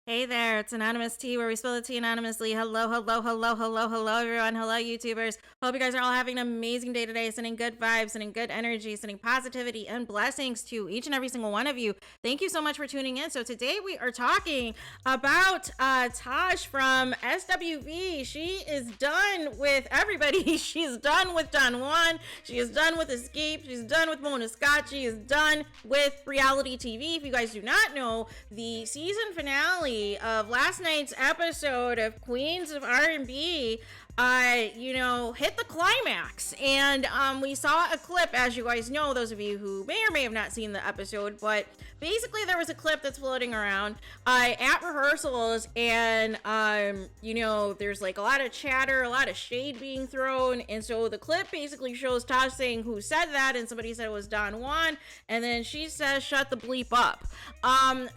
Hey there, it's Anonymous T, where we spill the tea anonymously. Hello, everyone. Hello, YouTubers. Hope you guys are all having an amazing day today, sending good vibes, sending good energy, sending positivity and blessings to each and every single one of you. Thank you so much for tuning in. So today we are talking about TAJ from SWV. She is done with everybody. She's done with Juan. She is done with Escape. She's done with Mona Scott. She is done with reality TV. If you guys do not know, the season finale of last night's episode of Queens of R&B hit the climax, and we saw a clip, as you guys know, those of you who may or may have not seen the episode, but basically there was a clip that's floating around at rehearsals, and there's like a lot of chatter, a lot of shade being thrown, and so the clip basically shows TAJ saying who said that, and somebody said it was Juan, and then she says shut the bleep up.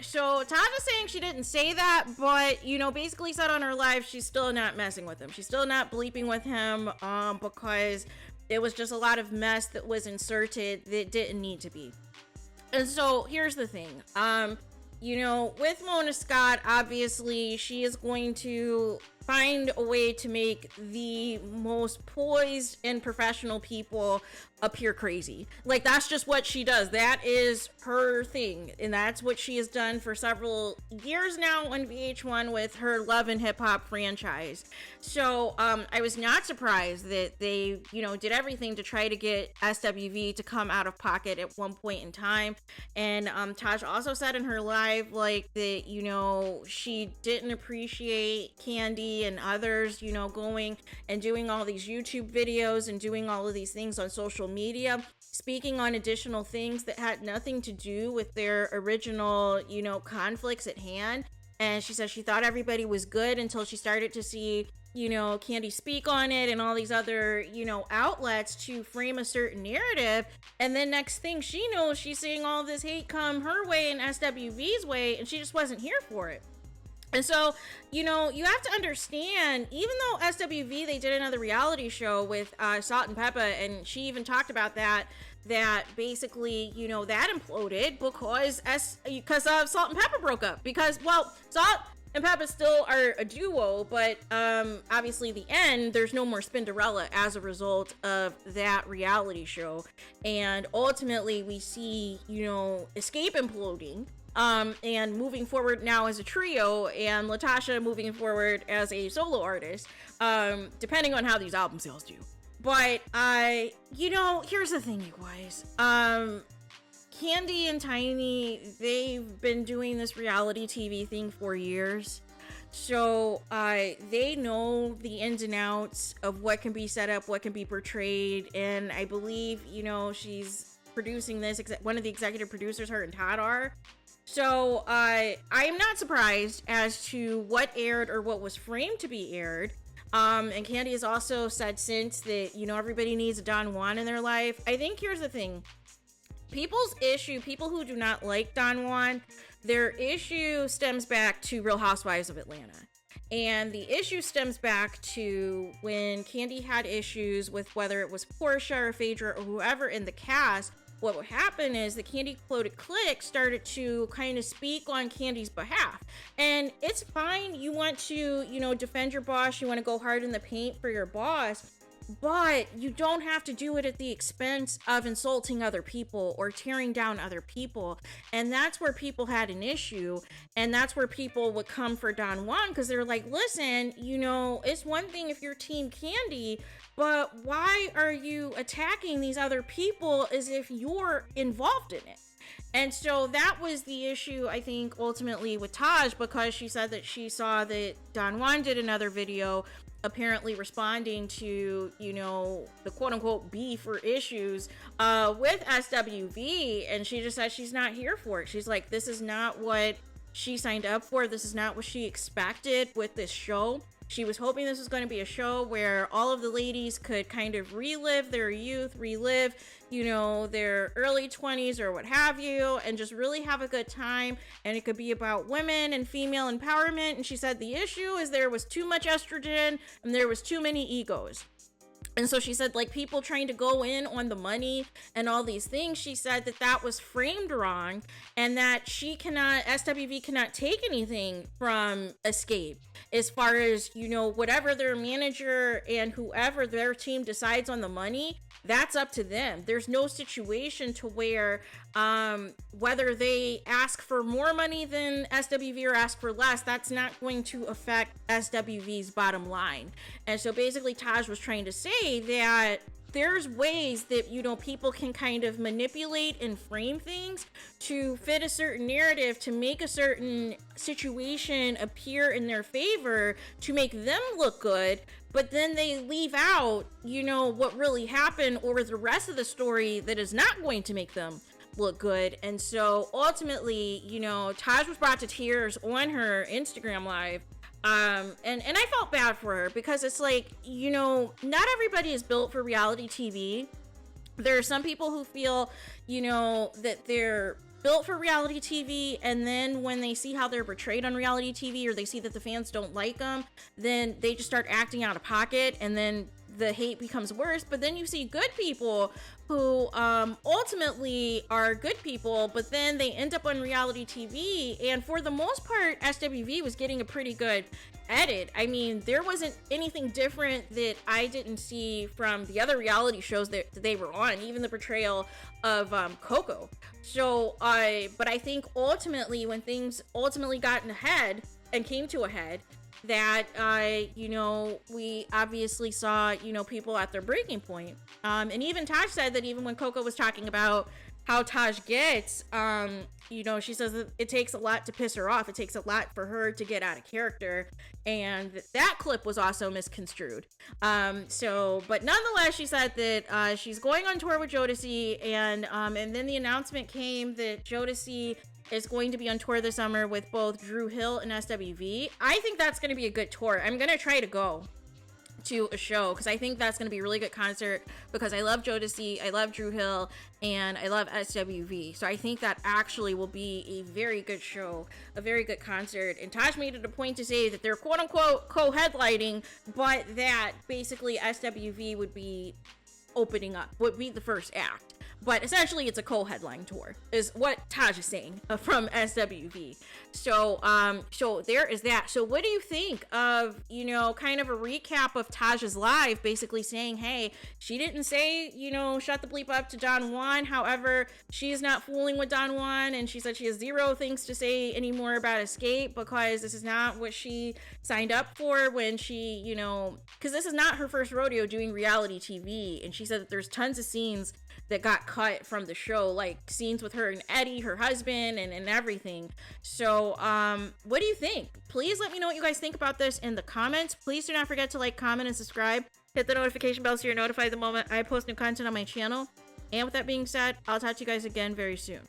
So TAJ is saying she didn't say that, but basically said on her live she's still not messing with him, she's still not bleeping with him, because it was just a lot of mess that was inserted that didn't need to be. And so here's the thing, with Mona Scott, obviously she is going to find a way to make the most poised and professional people appear crazy. Like, that's just what she does. That is her thing, and that's what she has done for several years now on VH1 with her Love and Hip Hop franchise. So I was not surprised that they did everything to try to get SWV to come out of pocket at one point in time. And TAJ also said in her live that she didn't appreciate Candy and others going and doing all these YouTube videos and doing all of these things on social media, speaking on additional things that had nothing to do with their original conflicts at hand. And she said she thought everybody was good until she started to see Candy speak on it and all these other outlets to frame a certain narrative. And then next thing she knows, she's seeing all this hate come her way and SWV's way, and she just wasn't here for it. And so, you have to understand, even though SWV, they did another reality show with Salt and Pepper, and she even talked about that basically, that imploded because Salt and Pepper broke up. Because, well, Salt and Pepper still are a duo, but obviously the end, there's no more Spinderella as a result of that reality show. And ultimately, we see, Escape imploding. And moving forward now as a trio, and Latasha moving forward as a solo artist, depending on how these album sales do. But, here's the thing, you guys. Candy and Tiny, they've been doing this reality TV thing for years. So, they know the ins and outs of what can be set up, what can be portrayed, and I believe, she's producing this, one of the executive producers, her and Todd are. So, I am not surprised as to what aired or what was framed to be aired. And Candy has also said since that, everybody needs a Juan in their life. I think here's the thing. People's issue, people who do not like Juan, their issue stems back to Real Housewives of Atlanta. And the issue stems back to when Candy had issues with whether it was Portia or Phaedra or whoever in the cast. What would happen is the Candy Quoted Click started to kind of speak on Candy's behalf. And it's fine, you want to, defend your boss, you want to go hard in the paint for your boss, but you don't have to do it at the expense of insulting other people or tearing down other people. And that's where people had an issue, and that's where people would come for Juan, because they're like, listen, it's one thing if you're Team Candy, but why are you attacking these other people as if you're involved in it? And so that was the issue, I think, ultimately with TAJ, because she said that she saw that Juan did another video apparently responding to, the quote-unquote beef or issues with SWV, and she just said she's not here for it. She's like, this is not what she signed up for. This is not what she expected with this show. She was hoping this was going to be a show where all of the ladies could kind of relive their youth, relive, their early 20s or what have you, and just really have a good time. And it could be about women and female empowerment. And she said the issue is there was too much estrogen and there was too many egos. And so she said, like, people trying to go in on the money and all these things, she said that that was framed wrong, and that SWV cannot take anything from Xscape as far as, you know, whatever their manager and whoever their team decides on the money, that's up to them. There's no situation to where whether they ask for more money than SWV or ask for less, that's not going to affect SWV's bottom line. And so basically TAJ was trying to say that there's ways that, you know, people can kind of manipulate and frame things to fit a certain narrative, to make a certain situation appear in their favor, to make them look good, but then they leave out, you know, what really happened or the rest of the story that is not going to make them look good. And so ultimately, you know, TAJ was brought to tears on her Instagram live. And I felt bad for her, because it's like, you know, not everybody is built for reality TV. There are some people who feel, you know, that they're built for reality TV, and then when they see how they're portrayed on reality TV, or they see that the fans don't like them, then they just start acting out of pocket, and then the hate becomes worse. But then you see good people who ultimately are good people, but then they end up on reality TV, and for the most part SWV was getting a pretty good edit. I mean, there wasn't anything different that I didn't see from the other reality shows that they were on, even the portrayal of Coco. So but I think ultimately, when things ultimately got ahead and came to a head, that you know, we obviously saw, you know, people at their breaking point. And even TAJ said that even when Coco was talking about how TAJ gets, you know, she says that it takes a lot to piss her off. It takes a lot for her to get out of character, and that clip was also misconstrued. But nonetheless, she said that she's going on tour with Jodeci, and then the announcement came that Jodeci is going to be on tour this summer with both Dru Hill and SWV. I think that's going to be a good tour. I'm going to try to go to a show, because I think that's going to be a really good concert, because I love Jodeci, I love Dru Hill, and I love SWV. So I think that actually will be a very good show, a very good concert. And TAJ made it a point to say that they're quote unquote co-headlining, but that basically SWV would be opening up, would be the first act. But essentially it's a co-headline tour is what TAJ is saying from SWV. So so there is that. So what do you think of, you know, kind of a recap of TAJ's live, basically saying, hey, she didn't say, you know, shut the bleep up to Don Juan. However, she is not fooling with Don Juan, and she said she has zero things to say anymore about Xscape, because this is not what she signed up for when she, you know, because this is not her first rodeo doing reality TV. And she said that there's tons of scenes that got cut from the show, like scenes with her and Eddie, her husband, and everything. So what do you think? Please let me know what you guys think about this in the comments. Please do not forget to like, comment, and subscribe. Hit the notification bell so you're notified the moment I post new content on my channel. And with that being said, I'll talk to you guys again very soon.